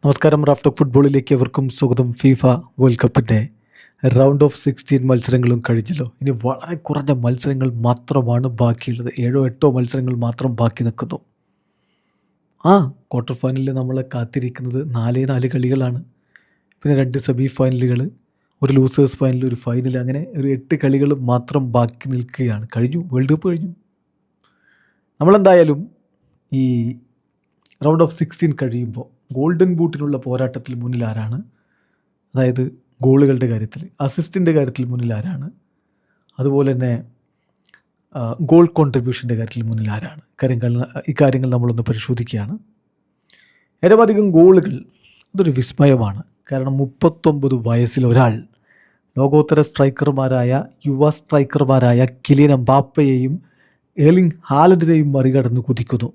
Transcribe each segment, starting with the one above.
നമസ്കാരം. Raf talk ഫുട്ബോളിലേക്ക് എവർക്കും സ്വാഗതം. ഫിഫ വേൾഡ് കപ്പിൻ്റെ റൗണ്ട് ഓഫ് 16 മത്സരങ്ങളും കഴിഞ്ഞല്ലോ. ഇനി വളരെ കുറഞ്ഞ മത്സരങ്ങൾ മാത്രമാണ് ബാക്കിയുള്ളത്. 7-8 മത്സരങ്ങൾ മാത്രം ബാക്കി നിൽക്കുന്നു. ക്വാർട്ടർ ഫൈനലിൽ നമ്മളെ കാത്തിരിക്കുന്നത് 4 കളികളാണ്. പിന്നെ 2 സെമി ഫൈനലുകൾ, ഒരു ലൂസേഴ്സ് ഫൈനൽ, ഒരു ഫൈനൽ, അങ്ങനെ ഒരു 8 കളികൾ മാത്രം ബാക്കി നിൽക്കുകയാണ്. കഴിഞ്ഞു, വേൾഡ് കപ്പ് കഴിഞ്ഞു. നമ്മളെന്തായാലും ഈ റൗണ്ട് ഓഫ് 16 കഴിയുമ്പോൾ ഗോൾഡൻ ബൂട്ടിനുള്ള പോരാട്ടത്തിൽ മുന്നിൽ ആരാണ്, അതായത് ഗോളുകളുടെ കാര്യത്തിൽ, അസിസ്റ്റിൻ്റെ കാര്യത്തിൽ മുന്നിൽ ആരാണ്, അതുപോലെ തന്നെ ഗോൾ കോൺട്രിബ്യൂഷൻ്റെ കാര്യത്തിൽ മുന്നിൽ ആരാണ്, ഇക്കാര്യങ്ങൾ നമ്മളൊന്ന് പരിശോധിക്കുകയാണ്. ഏറ്റവും അധികം ഗോളുകൾ, അതൊരു വിസ്മയമാണ്. കാരണം 39 വയസ്സിൽ ഒരാൾ ലോകോത്തര സ്ട്രൈക്കർമാരായ യുവ സ്ട്രൈക്കർമാരായ കിലിയൻ എംബാപ്പയെയും എർലിംഗ് ഹാലൻഡിനെയും മറികടന്ന് കുതിക്കുന്നു.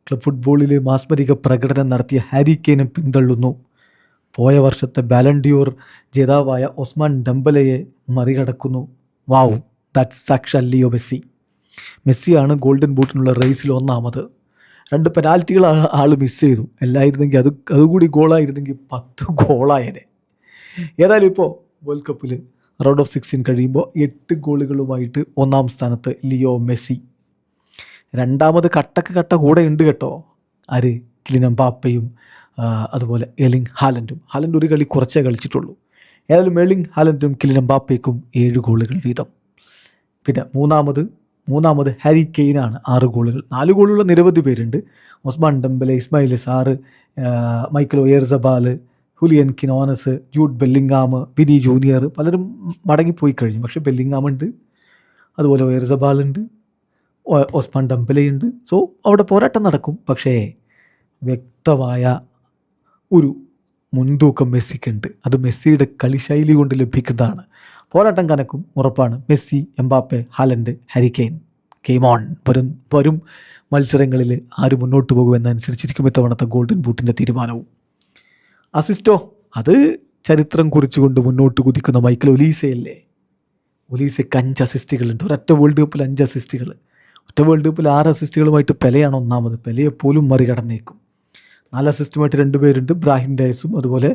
ക്ലബ് ഫുട്ബോളിൽ മാസ്മരിക പ്രകടനം നടത്തിയ ഹാരി കെയ്നെ പിന്തള്ളുന്നു. പോയ വർഷത്തെ ബാലൻഡിയോർ ജേതാവായ ഒസ്മാൻ ഡെംബലയെ മറികടക്കുന്നു. വാവ്, ദാറ്റ്സ് സാക്ഷാൽ ലിയോ മെസ്സി. മെസ്സിയാണ് ഗോൾഡൻ ബൂട്ടിനുള്ള റേസിൽ ഒന്നാമത്. 2 പെനാൽറ്റികൾ ആൾ മിസ് ചെയ്തു. എല്ലായിരുന്നെങ്കിൽ അതുകൂടി ഗോളായിരുന്നെങ്കിൽ 10 ഗോളായേനെ. ഏതായാലും ഇപ്പോൾ വേൾഡ് കപ്പിൽ റൗണ്ട് ഓഫ് 16 കഴിയുമ്പോൾ 8 ഗോളുകളുമായിട്ട് 1-ാം സ്ഥാനത്ത് ലിയോ മെസ്സി. രണ്ടാമത് കട്ട കൂടെ ഉണ്ട് കേട്ടോ. ആര്? കിലിയൻ എംബാപ്പയും അതുപോലെ എർലിംഗ് ഹാലൻഡും. ഹാലൻഡ് ഒരു കളി കുറച്ചേ കളിച്ചിട്ടുള്ളൂ. ഏതായാലും എർലിംഗ് ഹാലൻഡും കിലിയൻ എംബാപ്പയ്ക്കും 7 ഗോളുകൾ വീതം. പിന്നെ മൂന്നാമത് ഹാരി കെയ്നാണ് 6 ഗോളുകൾ. 4 ഗോളുള്ള നിരവധി പേരുണ്ട്. Ousmane Dembele, Ismaila Sarr, Mikel Oyarzabal, Julian Quinones, Jude Bellingham, Vini Junior, പലരും മടങ്ങിപ്പോയി കഴിഞ്ഞു. പക്ഷേ ബെല്ലിംഗാം ഉണ്ട്, അതുപോലെ ഒയർസബാലുണ്ട്, ഒസ്മാൻ ഡെംബലെയുണ്ട്. സോ അവിടെ പോരാട്ടം നടക്കും. പക്ഷേ വ്യക്തമായ ഒരു മുൻതൂക്കം മെസ്സിക്കുണ്ട്. അത് മെസ്സിയുടെ കളിശൈലി കൊണ്ട് ലഭിക്കുന്നതാണ്. പോരാട്ടം കനക്കും, ഉറപ്പാണ്. Messi, Mbappe, Haaland, Harry Kane, game on. വരും മത്സരങ്ങളിൽ ആര് മുന്നോട്ട് പോകുമെന്നനുസരിച്ചിരിക്കും ഇത്തവണത്തെ ഗോൾഡൻ ബൂട്ടിൻ്റെ തീരുമാനവും. അസിസ്റ്റോ, അത് ചരിത്രം കുറിച്ചുകൊണ്ട് മുന്നോട്ട് കുതിക്കുന്ന മൈക്കൽ ഒലീസയല്ലേ. ഒലീസയ്ക്ക് 5 അസിസ്റ്റുകളുണ്ട്. ഒരൊറ്റ വേൾഡ് കപ്പിൽ 5 അസിസ്റ്റുകൾ. ഒറ്റ വേൾഡ് കപ്പിൽ 6 അസിസ്റ്റുകളുമായിട്ട് പെലെയാണ് ഒന്നാമത്. പെലെയെ പോലും മറികടന്നേക്കും. 4 അസിസ്റ്റുമായിട്ട് 2 പേരുണ്ട്, ബ്രാഹിം ഡയസും അതുപോലെ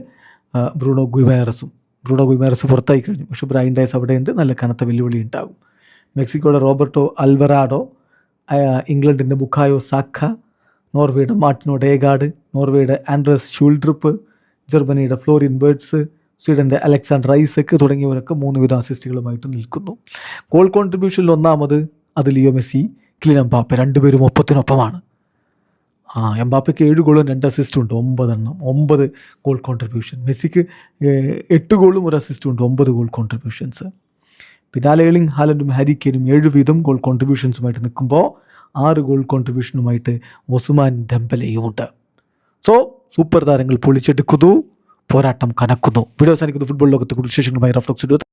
ബ്രൂണോ ഗുയിമേറസും. ബ്രൂണോ ഗുയിമേറസ് പുറത്തായി കഴിഞ്ഞു, പക്ഷേ ബ്രാഹിം ഡയസ് അവിടെയുണ്ട്. നല്ല കനത്ത വെല്ലുവിളി ഉണ്ടാകും. മെക്സിക്കോയുടെ റോബർട്ടോ അൽവറാഡോ, ഇംഗ്ലണ്ടിൻ്റെ ബുക്കായോ സാക്ക, നോർവേയുടെ മാർട്ടിനോ ഡേഗാർഡ്, നോർവേയുടെ ആൻഡ്രസ് ഷൂൾഡ്രിപ്പ്, ജർമ്മനിയുടെ ഫ്ലോറിൻ ബേർട്സ്, സ്വീഡൻ്റെ അലക്സാണ്ടർ ഐസക് തുടങ്ങിയവരൊക്കെ 3 വിധ അസിസ്റ്റുകളുമായിട്ട് നിൽക്കുന്നു. ഗോൾ കോൺട്രിബ്യൂഷനിൽ ഒന്നാമത് അത് ലിയോ മെസ്സി, കിലിയൻ എംബാപ്പെ. 2 പേരും ഒപ്പത്തിനൊപ്പമാണ്. എംബാപ്പയ്ക്ക് 7 ഗോളും 2 അസിസ്റ്റും ഉണ്ട്. 9 ഗോൾ കോൺട്രിബ്യൂഷൻ. മെസ്സിക്ക് 8 ഗോളും 1 അസിസ്റ്റും ഉണ്ട്. 9 ഗോൾ കോൺട്രിബ്യൂഷൻസ്. പിന്നെ എർലിംഗ് ഹാലൻഡും ഹാരി കെയ്നും 7 വീതം ഗോൾ കോൺട്രിബ്യൂഷൻസുമായിട്ട് നിൽക്കുമ്പോൾ 6 ഗോൾ കോൺട്രിബ്യൂഷനുമായിട്ട് ഒസ്മാൻ ഡെംബലെയും ഉണ്ട്. സോ സൂപ്പർ താരങ്ങൾ പൊളിച്ചെടുക്കുന്നു, പോരാട്ടം കനക്കുന്നു. വീഡിയോ അവസാനിക്കുന്നു. ഫുട്ബോൾ ലോകത്തെ കൂടുതൽ വിശേഷങ്ങളുമായി റാഫ് ടോക്സ്.